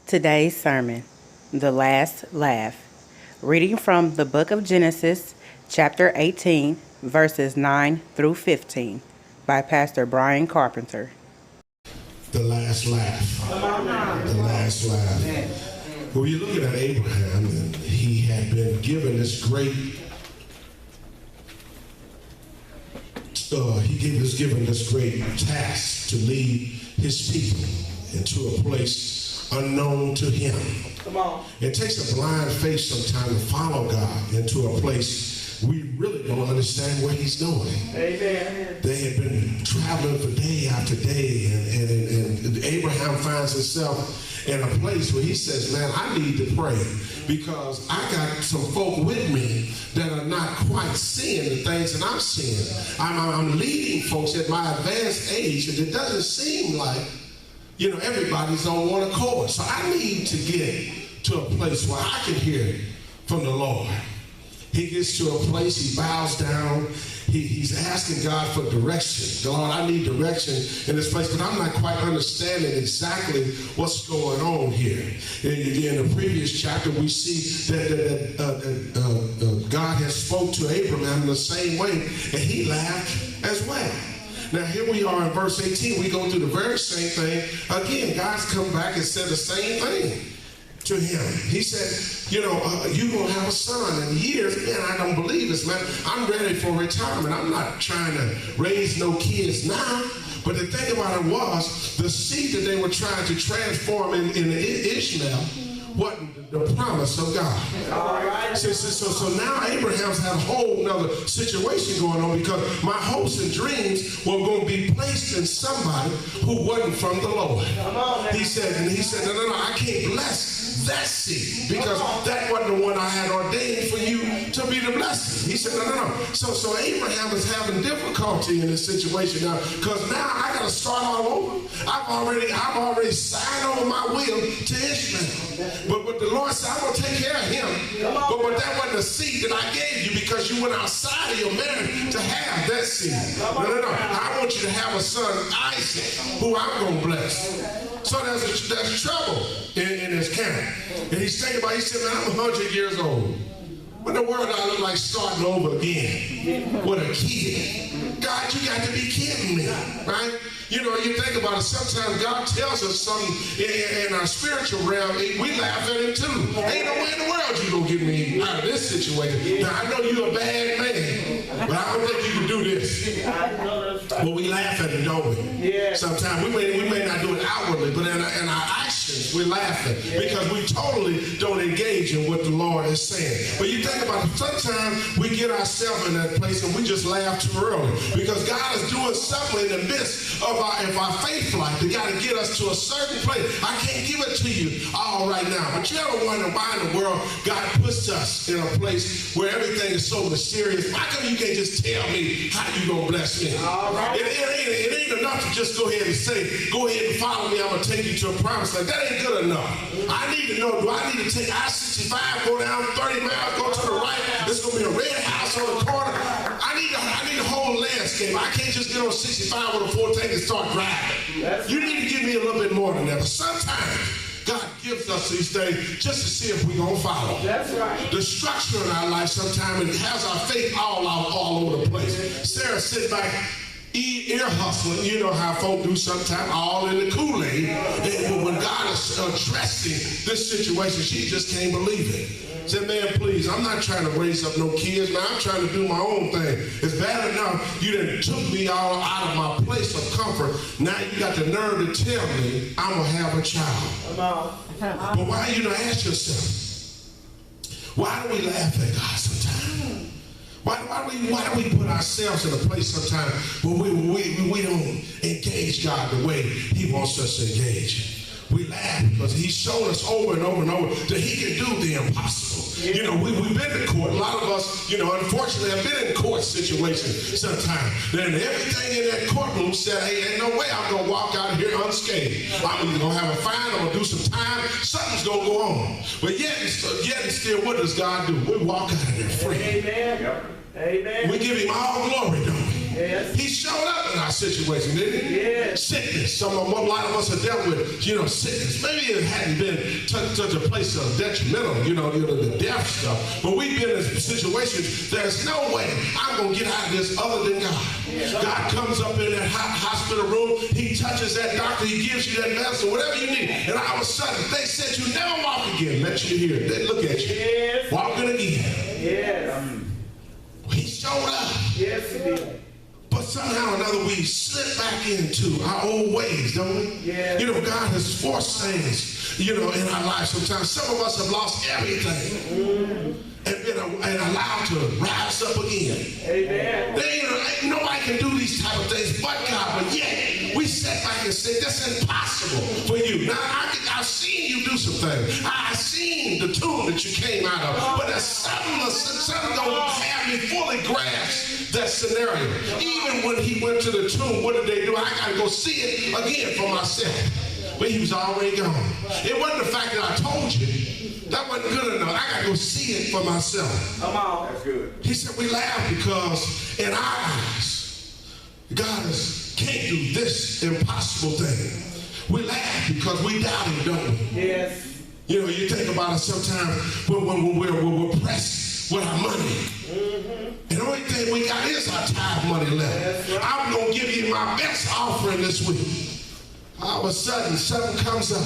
Today's sermon, The Last Laugh, reading from the book of Genesis, chapter 18, verses 9 through 15, by Pastor Brian Carpenter. The last laugh. The last laugh. Well, you're looking at Abraham, and he had been given this great, given this great task to lead his people into a place unknown to him. Come on. It takes a blind faith sometimes to follow God into a place we really don't understand where he's going. Amen. They had been traveling for day after day, and Abraham finds himself in a place where he says, man, I need to pray because I got some folk with me that are not quite seeing the things that I'm seeing. I'm leading folks at my advanced age, and it doesn't seem like, everybody's on one accord. So I need to get to a place where I can hear from the Lord. He gets to a place, he bows down, he's asking God for direction. Lord, I need direction in this place, but I'm not quite understanding exactly what's going on here. In the previous chapter, we see that God has spoke to Abraham in the same way, and he laughed as well. Now here we are in verse 18, we go through the very same thing. Again, God's come back and said the same thing to him. He said, you're going to have a son in years. Man, I don't believe this, man. I'm ready for retirement. I'm not trying to raise no kids now. But the thing about it was, the seed that they were trying to transform in Ishmael wasn't the promise of God. All right. So now Abraham's had a whole nother situation going on because my hopes and dreams were going to be placed in somebody who wasn't from the Lord. He said, no, I can't bless that seed because that wasn't the one I had ordained for you to be the blessing. He said, no. So Abraham is having difficulty in this situation now because now I got to start all over. I've already signed over my will to Ishmael. But the Lord said, I'm going to take care of him. But that wasn't the seed that I gave you because you went outside of your marriage to have that seed. No. I want you to have a son, Isaac, who I'm going to bless. So there's trouble in his camp. And he's thinking about, he said, man, I'm 100 years old. What in the world do I look like starting over again with a kid? God, you got to be kidding me, right? You think about it, sometimes God tells us something in our spiritual realm, we laugh at it too. Ain't no way in the world you gonna get me out of this situation. Now, I know you're a bad man, but I don't think you can do this. But we laugh at it, don't we? Yeah. Sometimes we may not do it outwardly, but in our actions, we're laughing because we totally don't engage in what the Lord is saying. But you think about it, sometimes we get ourselves in that place and we just laugh too early because God is doing something in the midst of our faith life. They got to get us to a certain place. I can't give it to you all right now. But you ever wonder why in the world God puts us in a place where everything is so mysterious? Why come you can't just tell me how you going to bless me? All right. It ain't enough to just go ahead and say, go ahead and follow me. I'm going to take you to a promise land. That ain't good enough. I need to know, do I need to take I-65, go down 30 miles, go to the right? There's going to be a red house on the corner. I need the whole landscape. I can't just get on 65 with a 4 tank and start driving. You need to give me a little bit more than that. But sometimes God gives us these things just to see if we're going to follow. That's right. The structure in our life sometimes it has our faith all over the place. Sarah sit back, ear hustling. You know how folk do sometimes, all in the Kool-Aid. And when God is addressing this situation, she just can't believe it. Said, man, please, I'm not trying to raise up no kids, man. I'm trying to do my own thing. It's bad enough you done took me all out of my place of comfort. Now you got the nerve to tell me I'm going to have a child. But why you don't ask yourself, why do we laugh at God sometimes? Why do we put ourselves in a place sometimes where we don't engage God the way he wants us to engage? We laugh because he's shown us over and over and over that he can do the impossible. We've been to court. A lot of us, unfortunately have been in court situations sometimes. Then everything in that courtroom said, hey, ain't no way I'm going to walk out of here unscathed. I'm either going to have a fine, I'm going to do some time, something's going to go on. But yet and still, what does God do? We walk out of there free. Amen. We give him all glory, don't we? Yes. He showed up in our situation, didn't he? Yes. Sickness. A lot of us have dealt with, sickness. Maybe it hadn't been such a place of detrimental, the death stuff. But we've been in situations, there's no way I'm going to get out of this other than God. God comes up in that hospital room, he touches that doctor, he gives you that medicine, whatever you need. And all of a sudden, they said you never walk again. Let you hear it. They look at you. Yes. Walking again. Yes. He showed up. Yes, he did. But somehow or another, we slip back into our old ways, don't we? Yeah. God has forced things, in our lives sometimes. Some of us have lost everything. And allowed to rise up again. Amen. Nobody can do these type of things but God. But yet, we sit back and say, that's impossible for you. Now, I've seen you do some things. I've seen the tomb that you came out of. But there's something don't have me fully grasp that scenario. Even when he went to the tomb, what did they do? I got to go see it again for myself. But he was already gone. It wasn't the fact that I told you. That wasn't good enough. I got to go see it for myself. Come on. That's good. He said, we laugh because in our eyes, God can't do this impossible thing. We laugh because we doubt him, don't we? Yes. You think about it sometimes when we're pressed with our money. And the only thing we got is our tithe money left. Right. I'm going to give you my best offering this week. All of a sudden, something comes up.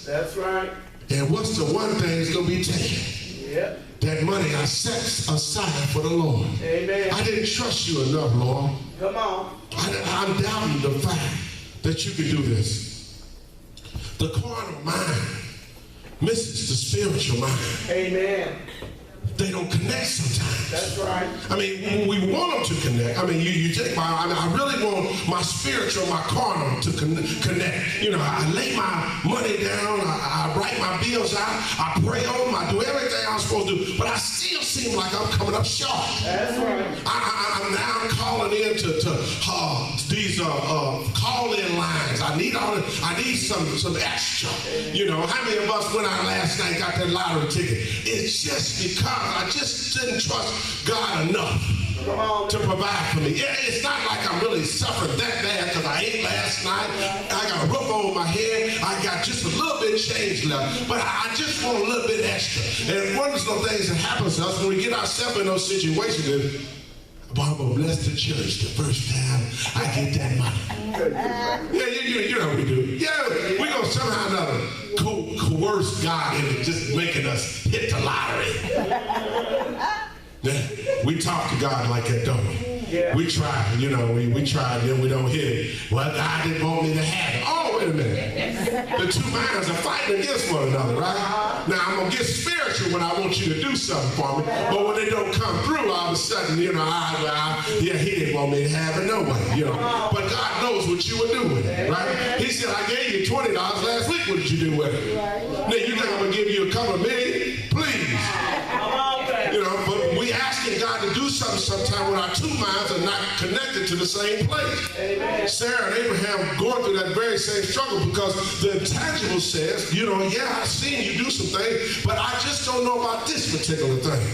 That's right. And what's the one thing that's going to be taken? Yep. That money I set aside for the Lord. Amen. I didn't trust you enough, Lord. Come on. I'm doubting the fact that you can do this. The carnal mind misses the spiritual mind. Amen. They don't connect sometimes. That's right. I mean, we want them to connect. I mean, you take I really want my spiritual, my carnal to connect. I lay my money down, I write my bills out, I pray over them, I do everything I'm supposed to do, but I still seem like I'm coming up short. That's right. I'm now calling in to these call-in lines. I need some extra. How many of us went out last night, got that lottery ticket? It's just because I just didn't trust God enough to provide for me. It's not like I'm really suffering that bad because I ate last night. I got a roof over my head. I got just a little bit of change left. But I just want a little bit extra. And one of those things that happens to us when we get ourselves in those situations is, I'm going to bless the church the first time I get that money. You know what we do. Yeah, we're going to somehow or another coerce God into just making us hit the lottery. We talk to God like that, don't we? Yeah. We try, we try, and then we don't hit it. Well, God didn't want me to have it. Oh, wait a minute. The two minds are fighting against one another, right? Now, I'm going to get spiritual when I want you to do something for me, but when they don't come through, all of a sudden, he didn't want me to have it no way, But God knows what you would do with it, right? He said, I gave you $20 last week. What did you do with it? Now, you think I'm going to give you a couple of million? Please. But we asking God to do something sometime when our two minds are not connected to the same place. Amen. Sarah and Abraham going through that very same struggle because the intangible says, I've seen you do some things, but I just don't know about this particular thing.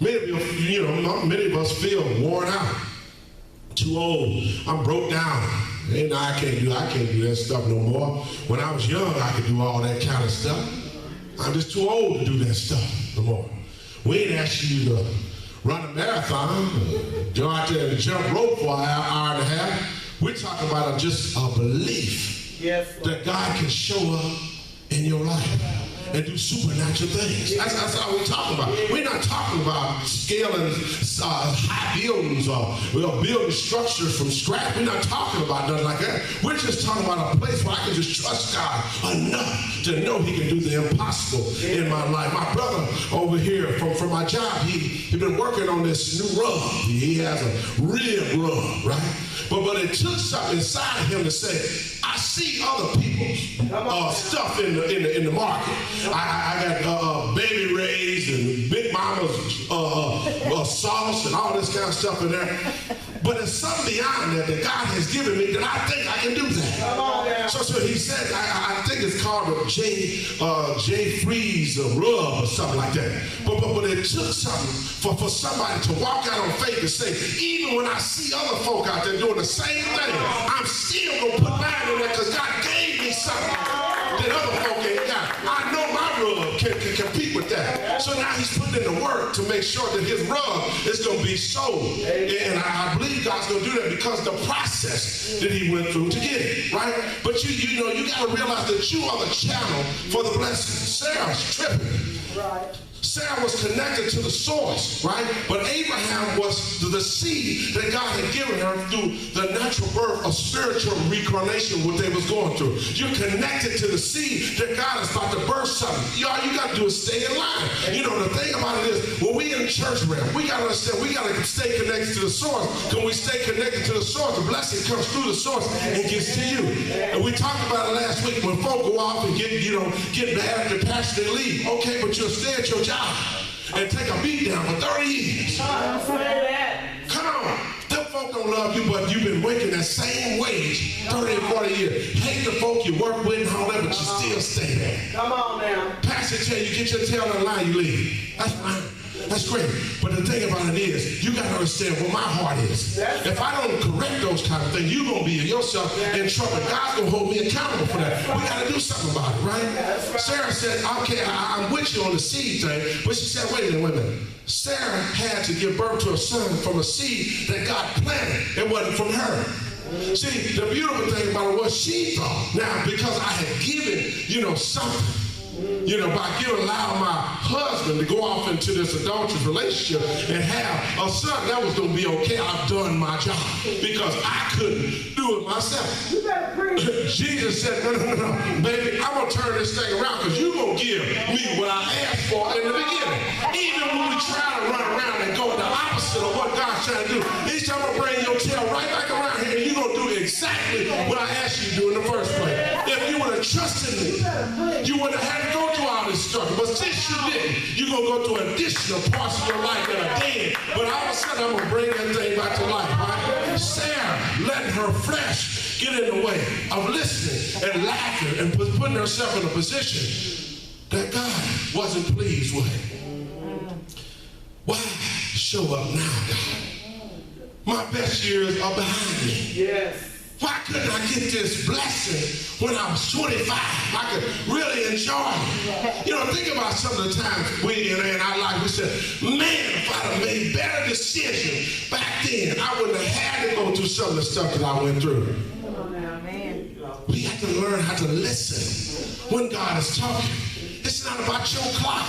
Many of us feel worn out, too old. I'm broke down. I can't do that stuff no more. When I was young, I could do all that kind of stuff. I'm just too old to do that stuff no more. We ain't asking you to run a marathon, go out there and jump rope for an hour and a half. We're talking about just a belief that God can show up in your life and do supernatural things. That's all we're talking about. We're not talking about scaling high buildings or building structures from scratch. We're not talking about nothing like that. We're just talking about a place where I can just trust God enough to know he can do the impossible in my life. My brother over here from my job, he been working on this new rug. He has a rib rug, right? But it took something inside of him to say, I see other people's stuff in the market. I got Baby Ray's and Big Mama's sauce and all this kind of stuff in there. But it's something beyond that God has given me that I think I can do that. So he said, I think it's called a J Freeze rub or something like that. But it took something for somebody to walk out on faith and say, even when I see other folk out there doing the same thing, I'm still going to put mine in there because God gave me something that other folk ain't got. I know my rub can compete with that. So now he's putting in the work to make sure that his rub is going to be sold. And I believe God's going to do that because of the process that he went through to get it, right? But you know, you got to realize that you are the channel for the blessing. Sarah's tripping. Right. Sarah was connected to the source, right? But Abraham was the seed that God had given her through the natural birth of spiritual reincarnation, what they was going through. You're connected to the seed that God is about to birth something. All you got to do is stay in line. You know, the thing about it is, when we in the church realm, we got to understand, we got to stay connected to the source. When we stay connected to the source, the blessing comes through the source and gets to you. And we talked about it last week when folk go off and get mad at the pastor and leave. Okay, but you'll stay at your job and take a beat down for 30 years. Come on. Them folk don't love you, but you've been making that same wage 30 and 40 years. Hate the folk you work with and all that, but you still stay there. Come on now. Pastor tell you, get your tail in the line, you leave. That's fine. That's great. But the thing about it is, you got to understand what my heart is. If I don't correct those kind of things, you're going to be yourself in trouble. God's going to hold me accountable for that. We got to do something about it, right? Sarah said, okay, I'm with you on the seed thing. But she said, wait a minute. Sarah had to give birth to a son from a seed that God planted. It wasn't from her. See, the beautiful thing about it was she thought, now, because I had given, something, by allowing my husband to go off into this adulterous relationship and have a son, that was going to be okay. I've done my job because I couldn't do it myself. You better preach. Jesus said, no, baby, I'm going to turn this thing around because you're going to give me what I asked for in the beginning. Even when we try to run around and go the opposite of what God's trying to do, he's trying to bring your tail right back around here and you're going to do exactly what I asked you to do in the first place. If you would have trusted me, you would have had to go through all this struggle. But since you didn't, you're going to go through additional parts of your life that are dead. But all of a sudden, I'm going to bring that thing back to life, right? Sarah letting her flesh get in the way of listening and laughing and putting herself in a position that God wasn't pleased with. Why show up now, God? My best years are behind me. Yes. Why couldn't I get this blessing when I was 25? I could really enjoy it. Think about some of the times we said, man, if I'd have made better decisions back then, I wouldn't have had to go through some of the stuff that I went through. Come on now, man. We have to learn how to listen when God is talking. It's not about your clock.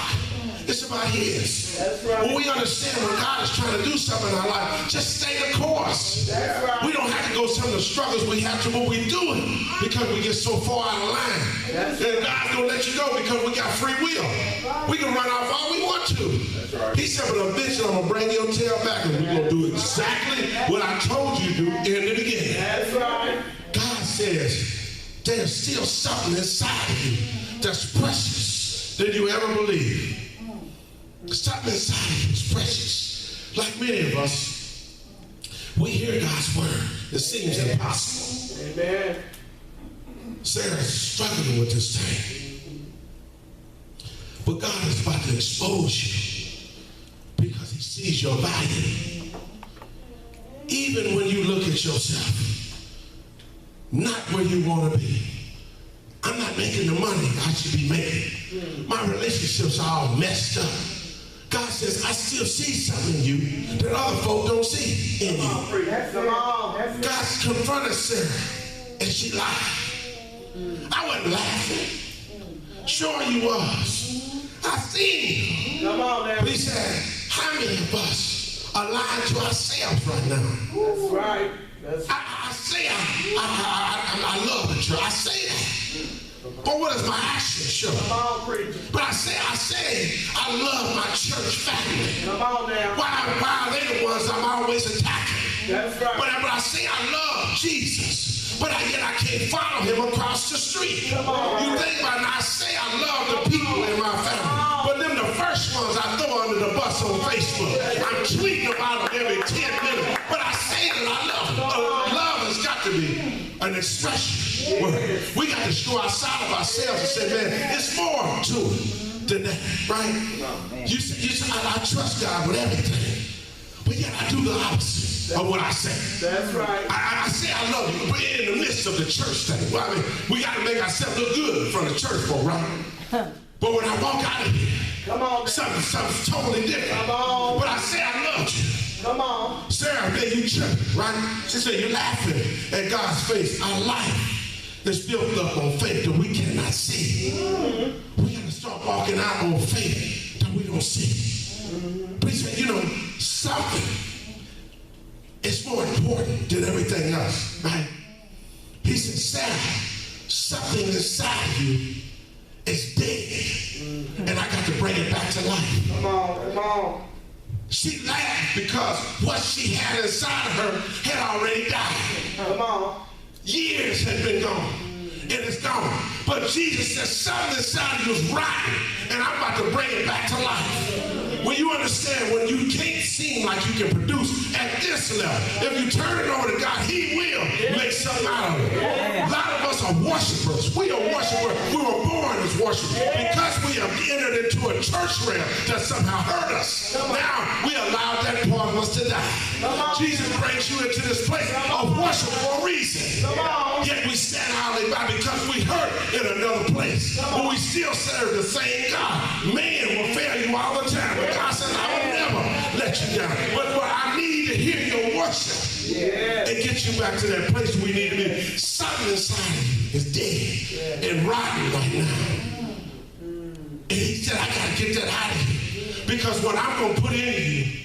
It's about his. That's right. When we understand when God is trying to do something in our life, just stay the course. That's right. We don't have to go some of the struggles we have to, but we do it because we get so far out of line. That's and God's going to let you go because we got free will. We can run off all we want to. That's right. He said, but eventually I'm going to bring your tail back and we're going to do exactly what I told you to do in the beginning. That's right. God says there's still something inside of you that's precious than you ever believed. Something inside of you is precious. Like many of us, we hear God's word. It seems impossible. Amen. Sarah's struggling with this thing. But God is about to expose you because he sees your value. Even when you look at yourself, not where you want to be. I'm not making the money I should be making. My relationships are all messed up. God says, I still see something in you that other folk don't see in you. God confronted Sarah, and she lied. I wasn't laughing. Sure you was. I seen you. But he said, how many of us are lying to ourselves right now? That's right. I say I love the church. I say that. But what does my action show? But I say I love my church family. Why are they the ones I'm always attacking? That's right. But I say I love Jesus, but yet I can't follow him across the street. You think about it, I say I love the people in my family, but them the first ones I throw under the bus on Facebook. I'm tweeting about them every 10 minutes, but I say that be an expression word. We got to go outside of ourselves and say, man, it's more to it than that, right? You say, I trust God with everything, but yet I do the opposite of what I say. That's right. I say I love you. We're in the midst of the church thing. Well, I mean, we got to make ourselves look good from the church folk, right? But when I walk out of here, come on, something's totally different. Come on. But I say I love you. Come on. Sarah, man, you tripping, right? She said, you're laughing at God's face. Our life is built up on faith that we cannot see. Mm-hmm. We got to start walking out on faith that we don't see. Mm-hmm. But he said, you know, something is more important than everything else, right? He said, Sarah, something inside of you is dead, and I got to bring it back to life. Come on, come on. She laughed because what she had inside of her had already died. Come on. Years had been gone, and it's gone. But Jesus said something inside of you is rotten, and I'm about to bring it back to life. When you understand, when you can't seem like you can produce at this level, if you turn it over to God, He will make something out of it. A lot of us are worshipers. We are worshipers. We were born as worshipers. Because we have entered into a church realm that somehow hurt us. Now we allow that part of us to die. Jesus brings you into this place of worship for a reason. Yet we stand idly by because we hurt in another place. But we still serve the same God. Man will fail you all the time. But God says, I will never let you down. But I need to hear your worship and get you back to that place we need to be. Something inside of you is dead and rotten right now. And he said, I got to get that out of you. Because what I'm going to put into you,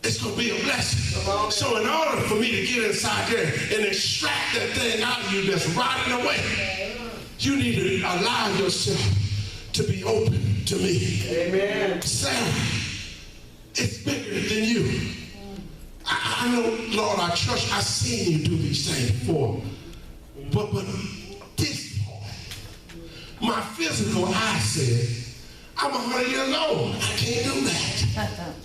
it's going to be a blessing. So in order for me to get inside there and extract that thing out of you that's rotting away, you need to allow yourself to be open to me. Amen. Sarah, it's bigger than you. I know, Lord, I trust. I've seen you do these things before. But this part, my physical eye said, I'm 100 years old. I can't do that.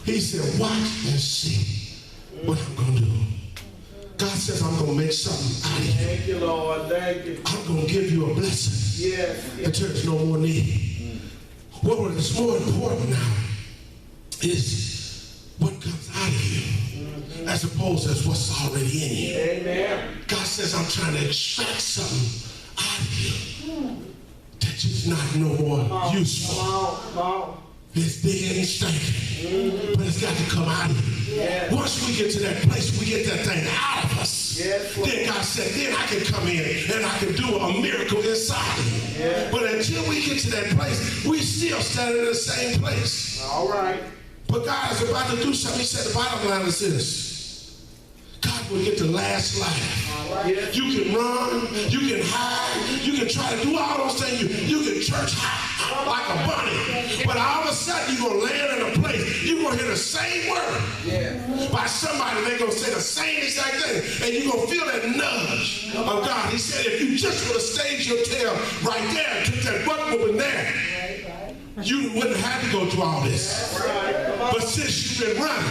He said, watch and see what I'm going to do. God says, I'm going to make something out of you. Thank you, Lord. Thank you. I'm going to give you a blessing. Yes. Until there's no more need. What is more important now is what comes out of you as opposed to what's already in you. Amen. God says, I'm trying to extract something out of you that is not no more useful. Come on. It's dead and stinking, but it's got to come out of you. Yes. Once we get to that place, we get that thing out of us. Yes, then God said, then I can come in and I can do a miracle inside of you. Yes. But until we get to that place, we still stand in the same place. All right. But God is about to do something. He said the bottom line is this. God will get the last laugh. Yes. You can run, you can hide, you can try to do all those things. You can church hide like a bunny. But all of a sudden you're going to land in a place, you're going to hear the same word by somebody. They're going to say the same exact thing. And you're going to feel that nudge of God. He said if you just would have stayed your tail right there and took that butt whooping there, you wouldn't have to go through all this. But since you've been running,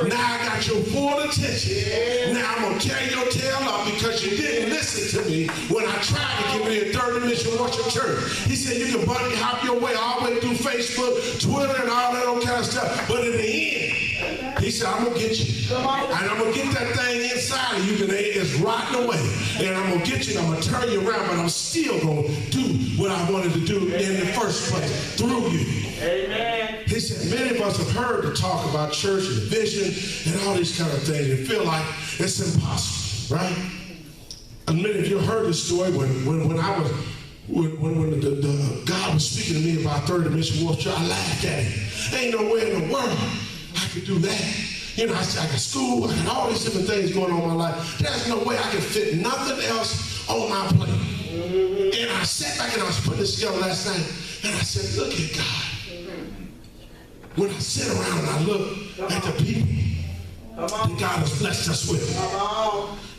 now I got your full attention. Now I'm going to tear your tail up because you didn't listen to me when I tried to give you a third dimension worship church. He said you can bunny hop your way all the way through Facebook, Twitter, and all that old kind of stuff. But in the end, he said, I'm going to get you. And I'm going to get that thing inside of you that is rotting away. And I'm going to get you and I'm going to turn you around, but I'm still going to do what I wanted to do in the first place through you. Amen. He said, many of us have heard the talk about church and vision and all these kind of things and feel like it's impossible, right? And many of you heard the story when God was speaking to me about third dimension warfare. I laughed at him. Ain't no way in the world I could do that. You know, I got school, I got all these different things going on in my life. There's no way I can fit nothing else on my plate. And I sat back and I was putting this together last night, and I said, look at God. When I sit around and I look at the people that God has blessed us with,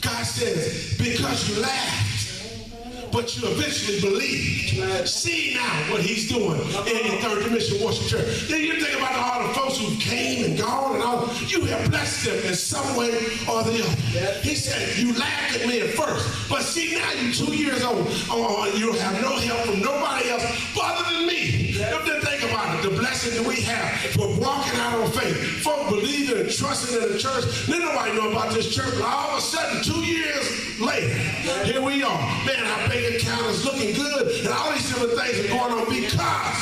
God says, because you laughed but you eventually believed. See now what he's doing in Third Dimension Worship Church. Then you think about all the folks who came and gone and all. You have blessed them in some way or the other. He said, you laughed at me at first, but see now you're 2 years old. You have no help from nobody else other than me. Then think about it, the blessing that we have for walking out on faith, folk believing and trusting in the church. Then nobody know about this church, but all of a sudden, 2 years later, here we are. Man, our bank account is looking good, and all these different things are going on because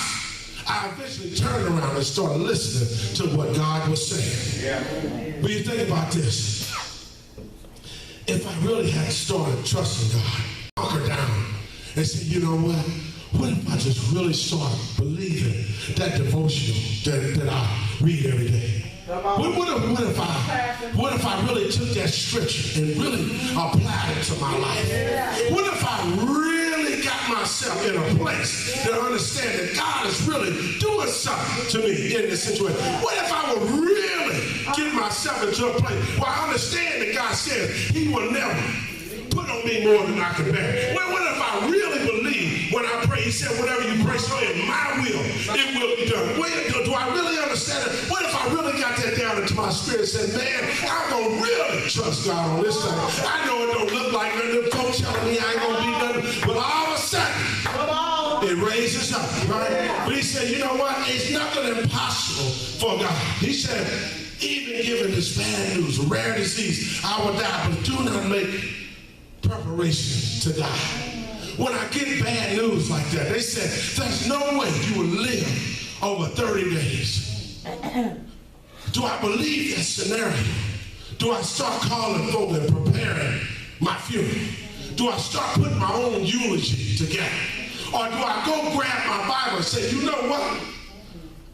I eventually turned around and started listening to what God was saying. But you think about this. If I really had started trusting God, hunker down and say, you know what if I just really start believing that devotional that I read every day? What if I really took that scripture and really applied it to my life? What if I really got myself in a place to understand that God is really doing something to me in this situation? What if I would really get myself into a place where I understand that God says he will never put on me more than I can bear? Well, what if I really believe when I pray, he said, whatever you pray so in my will, it will be done. Well, do I really understand it? What if I really got that down into my spirit and said, man, I'm going to really trust God on this thing. I know it don't look like nothing. The folks telling me I ain't going to be nothing. But all of a sudden, it raises up, right? But he said, you know what? It's nothing impossible for God. He said, even given this bad news, rare disease, I will die, but do not make preparations to die. When I get bad news like that, they said, there's no way you will live over 30 days. Do I believe that scenario? Do I start calling folk and preparing my funeral? Do I start putting my own eulogy together? Or do I go grab my Bible and say, you know what?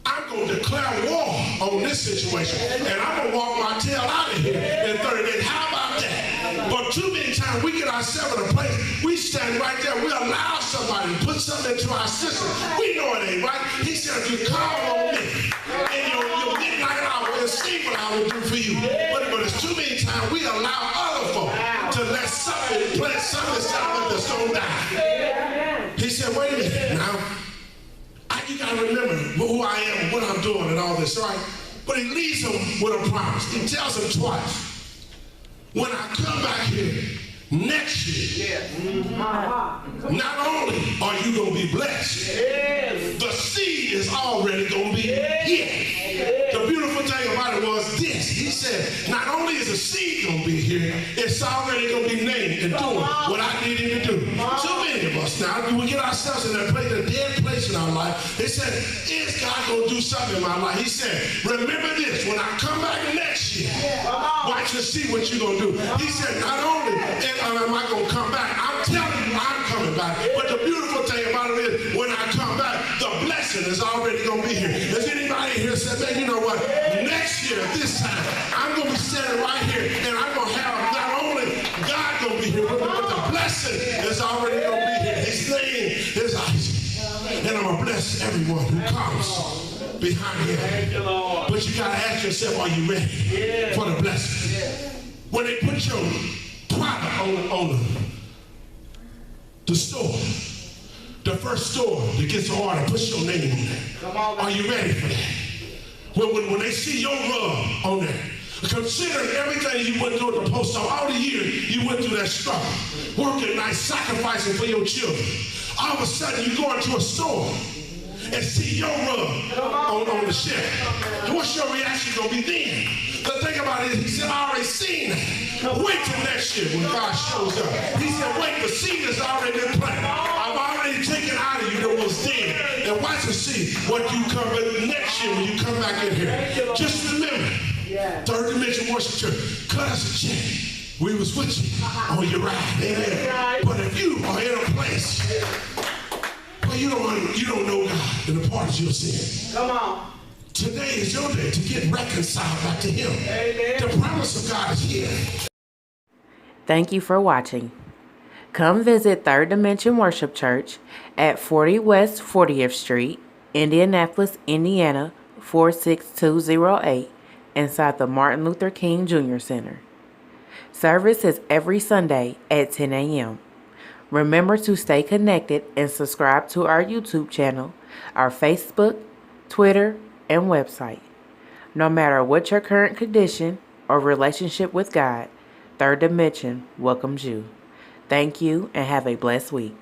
I'm going to declare war on this situation, and I'm going to walk my tail out of here in 30 days. How about that? But too many times we get ourselves in a place, we stand right there, we allow somebody to put something into our system. We know it ain't right. He said, if you call on me, and you'll get like I will, see what I will do for you. But it's too many times we allow other folk to let something plant something sound like the stone die. He said, wait a minute now. You got to remember who I am and what I'm doing and all this, right? But he leaves them with a promise. He tells them twice. When I come back here next year, not only are you going to be blessed, the seed is already going to be here. The beautiful thing about it was this. He said, not only is the seed going to be here, it's already going to be named and doing what I need him to do. So many of us now, we get ourselves in that place, a dead place in our life. They said, is God going to do something in my life? He said, remember this, when I come back next year, watch and see what you're going to do. He said, not only am I going to come back, I'm telling you I'm coming back. But the beautiful thing about it is, when I come back, the blessing is already going to be here. Does anybody here say, man, you know what? Next year, this time, I'm going to be standing right here, and I'm going to have not only God going to be here, but the blessing is already going to be here. His name is Isaac. And I'm going to bless everyone who comes behind him. But you got to ask yourself, are you ready for the blessing? When they put your product on the store, the first store that gets the order, put your name on there. Are you ready for that? When they see your rub on there, considering everything you went through at the post office, all the years you went through that struggle, working nights, sacrificing for your children, all of a sudden you go into a store and see your rub on the shelf. What's your reaction going to be then? The thing about it is, he said, I already seen that. Wait till next year when God shows up. He said, wait, the seed has already been planted. I've already taken out of you that was dead. And watch and see what you come in next year when you come back in here. Just remember, Third Dimension Worship Church, cut us a check. We was with you on your ride. Amen. But if you are in a place where you don't know God and the parts you're seeing, come on. Today is your day to get reconciled back to him. Amen. The promise of God is here. Thank you for watching. Come visit Third Dimension Worship Church at 40 West 40th Street, Indianapolis, Indiana, 46208, inside the Martin Luther King Jr. Center. Service is every Sunday at 10 a.m. Remember to stay connected and subscribe to our YouTube channel, our Facebook, Twitter, and website. No matter what your current condition or relationship with God, Third Dimension welcomes you. Thank you and have a blessed week.